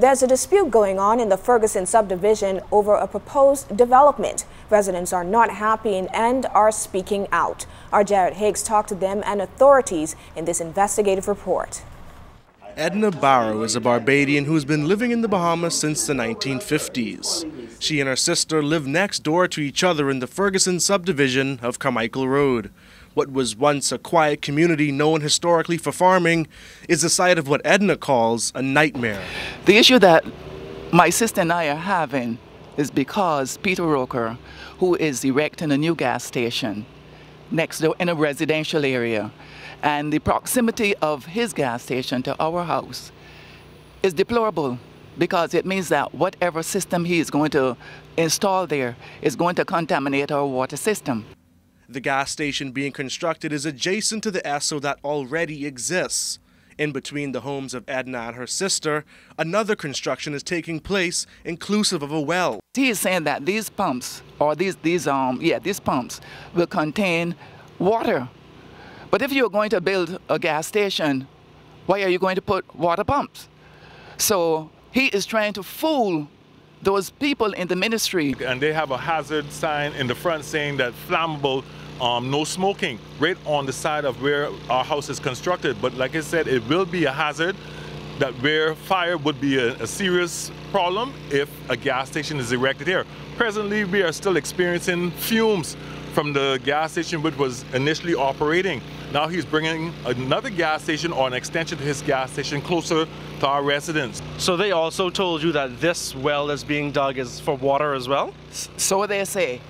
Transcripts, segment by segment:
There's a dispute going on in the Ferguson subdivision over a proposed development. Residents are not happy and are speaking out. Our Jared Higgs talked to them and authorities in this investigative report. Edna Barrow is a Barbadian who's been living in the Bahamas since the 1950s. She and her sister live next door to each other in the Ferguson subdivision of Carmichael Road. What was once a quiet community known historically for farming is the site of what Edna calls a nightmare. The issue that my sister and I are having is because Peter Roker, who is erecting a new gas station next door in a residential area, and the proximity of his gas station to our house is deplorable, because it means that whatever system he is going to install there is going to contaminate our water system. The gas station being constructed is adjacent to the Esso that already exists. In between the homes of Edna and her sister, another construction is taking place, inclusive of a well. He is saying that these pumps, or these pumps, will contain water. But if you're going to build a gas station, why are you going to put water pumps? So he is trying to fool those people in the ministry. And they have a hazard sign in the front saying that flammable, no smoking, right on the side of where our house is constructed. But like I said, it will be a hazard, that where fire would be a serious problem if a gas station is erected here. Presently, we are still experiencing fumes from the gas station which was initially operating. Now he's bringing another gas station or an extension to his gas station closer to our residents. So they also told you that this well that's being dug is for water as well? So they say.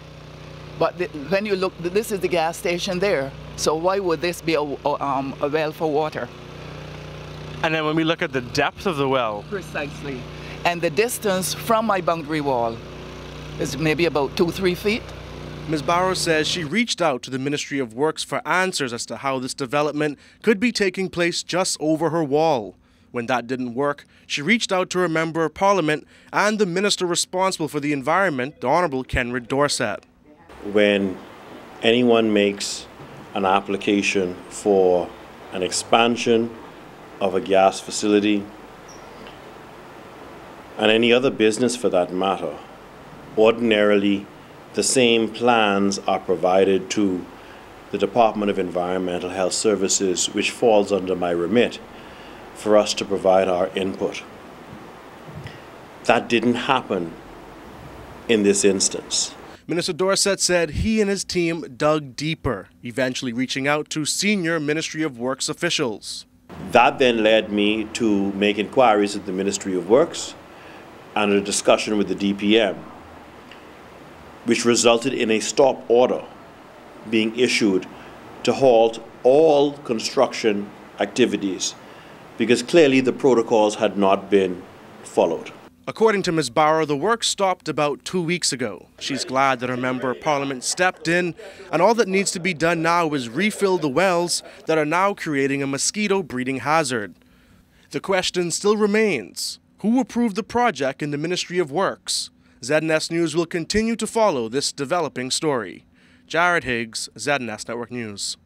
But when you look, this is the gas station there. So why would this be a well for water? And then when we look at the depth of the well. Precisely. And the distance from my boundary wall is maybe about 2-3 feet. Ms. Barrow says she reached out to the Ministry of Works for answers as to how this development could be taking place just over her wall. When that didn't work, she reached out to her Member of Parliament and the Minister responsible for the environment, the Honourable Kenred Dorset. When anyone makes an application for an expansion of a gas facility, and any other business for that matter, ordinarily the same plans are provided to the Department of Environmental Health Services, which falls under my remit, for us to provide our input. That didn't happen in this instance. Minister Dorset said he and his team dug deeper, eventually reaching out to senior Ministry of Works officials. That then led me to make inquiries at the Ministry of Works and a discussion with the DPM, which resulted in a stop order being issued to halt all construction activities, because clearly the protocols had not been followed. According to Ms. Barrow, the work stopped about 2 weeks ago. She's glad that her Member of Parliament stepped in, and all that needs to be done now is refill the wells that are now creating a mosquito breeding hazard. The question still remains: who approved the project in the Ministry of Works? ZNS News will continue to follow this developing story. Jared Higgs, ZNS Network News.